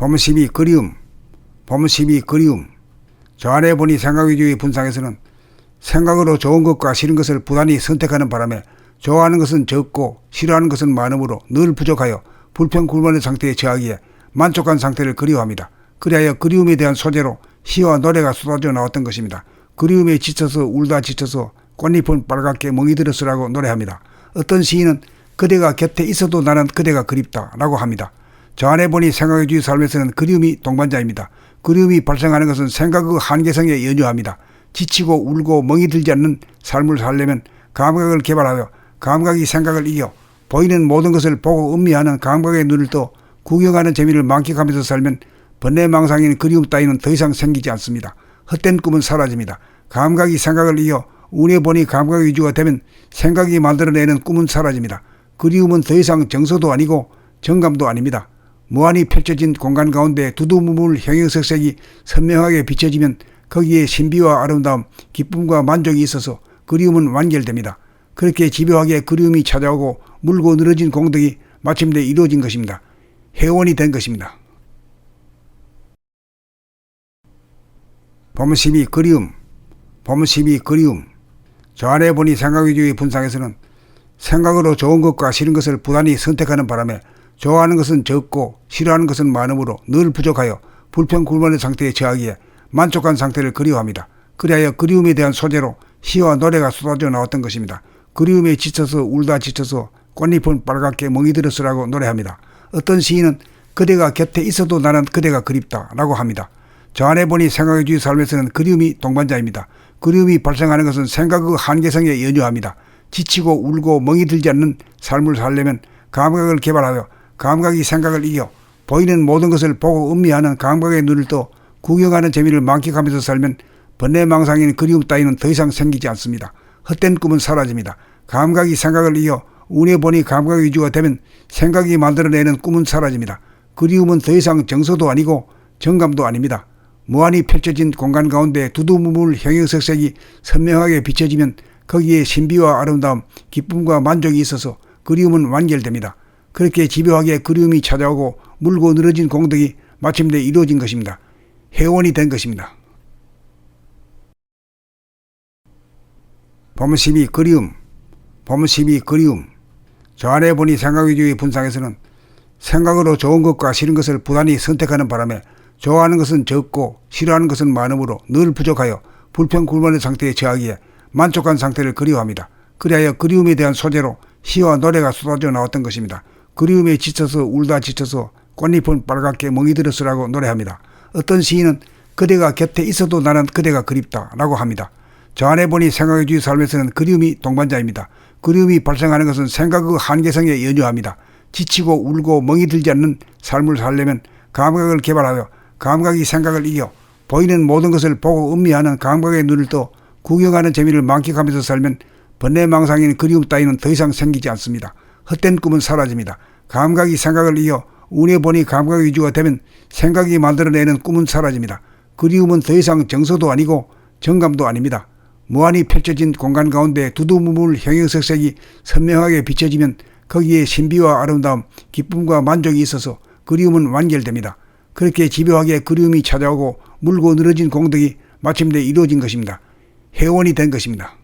범12 그리움. 범12 그리움. 저 안에 보니 생각위주의 분상에서는 생각으로 좋은 것과 싫은 것을 부단히 선택하는 바람에 좋아하는 것은 적고 싫어하는 것은 많으므로 늘 부족하여 불평불만의 상태에 처하기에 만족한 상태를 그리워합니다. 그리하여 그리움에 대한 소재로 시와 노래가 쏟아져 나왔던 것입니다. 그리움에 지쳐서 울다 지쳐서 꽃잎은 빨갛게 멍이 들었으라고 노래합니다. 어떤 시인은 그대가 곁에 있어도 나는 그대가 그립다 라고 합니다. 저 안에 보니 생각위주의 삶에서는 그리움이 동반자입니다. 그리움이 발생하는 것은 생각의 한계성에 연유합니다. 지치고 울고 멍이 들지 않는 삶을 살려면 감각을 개발하여 감각이 생각을 이겨 보이는 모든 것을 보고 음미하는 감각의 눈을 떠 구경하는 재미를 만끽하면서 살면 번뇌망상인 그리움 따위는 더 이상 생기지 않습니다. 헛된 꿈은 사라집니다. 감각이 생각을 이겨 운에 보니 감각 위주가 되면 생각이 만들어내는 꿈은 사라집니다. 그리움은 더 이상 정서도 아니고 정감도 아닙니다. 무한히 펼쳐진 공간 가운데 두두무물 형형색색이 선명하게 비춰지면 거기에 신비와 아름다움, 기쁨과 만족이 있어서 그리움은 완결됩니다. 그렇게 집요하게 그리움이 찾아오고 물고 늘어진 공덕이 마침내 이루어진 것입니다. 회원이 된 것입니다. 범12 그리움. 범12 그리움. 저 안에 보니 생각위주의 분상에서는 생각으로 좋은 것과 싫은 것을 부단히 선택하는 바람에 좋아하는 것은 적고 싫어하는 것은 많으므로 늘 부족하여 불평불만의 상태에 처하기에 만족한 상태를 그리워합니다. 그리하여 그리움에 대한 소재로 시와 노래가 쏟아져 나왔던 것입니다. 그리움에 지쳐서 울다 지쳐서 꽃잎은 빨갛게 멍이 들었으라고 노래합니다. 어떤 시인은 그대가 곁에 있어도 나는 그대가 그립다 라고 합니다. 저 안에 보니 생각위주의 삶에서는 그리움이 동반자입니다. 그리움이 발생하는 것은 생각의 한계성에 연유합니다. 지치고 울고 멍이 들지 않는 삶을 살려면 감각을 개발하여 감각이 생각을 이겨 보이는 모든 것을 보고 음미하는 감각의 눈을 떠 구경하는 재미를 만끽하면서 살면 번뇌망상인 그리움 따위는 더 이상 생기지 않습니다. 헛된 꿈은 사라집니다. 감각이 생각을 이겨 운에 보니 감각 위주가 되면 생각이 만들어내는 꿈은 사라집니다. 그리움은 더 이상 정서도 아니고 정감도 아닙니다. 무한히 펼쳐진 공간 가운데 두두무물 형형색색이 선명하게 비춰지면 거기에 신비와 아름다움, 기쁨과 만족이 있어서 그리움은 완결됩니다. 그렇게 집요하게 그리움이 찾아오고 물고 늘어진 공덕이 마침내 이루어진 것입니다. 회원이 된 것입니다. 범12 그리움. 범12 그리움. 저 안에 보니 생각위주의 분상에서는 생각으로 좋은 것과 싫은 것을 부단히 선택하는 바람에 좋아하는 것은 적고 싫어하는 것은 많으므로 늘 부족하여 불평불만의 상태에 처하기에 만족한 상태를 그리워합니다. 그리하여 그리움에 대한 소재로 시와 노래가 쏟아져 나왔던 것입니다. 그리움에 지쳐서 울다 지쳐서 꽃잎은 빨갛게 멍이 들었으라고 노래합니다. 어떤 시인은 그대가 곁에 있어도 나는 그대가 그립다 라고 합니다. 저 안에 보니 생각위주의 삶에서는 그리움이 동반자입니다. 그리움이 발생하는 것은 생각의 한계성에 연유합니다. 지치고 울고 멍이 들지 않는 삶을 살려면 감각을 개발하여 감각이 생각을 이겨 보이는 모든 것을 보고 음미하는 감각의 눈을 떠 구경하는 재미를 만끽하면서 살면 번뇌망상인 그리움 따위는 더 이상 생기지 않습니다. 헛된 꿈은 사라집니다. 감각이 생각을 이겨 운에 보니 감각 위주가 되면 생각이 만들어내는 꿈은 사라집니다. 그리움은 더 이상 정서도 아니고 정감도 아닙니다. 무한히 펼쳐진 공간 가운데 두두무물 형형색색이 선명하게 비춰지면 거기에 신비와 아름다움, 기쁨과 만족이 있어서 그리움은 완결됩니다. 그렇게 집요하게 그리움이 찾아오고 물고 늘어진 공덕이 마침내 이루어진 것입니다. 회원이 된 것입니다.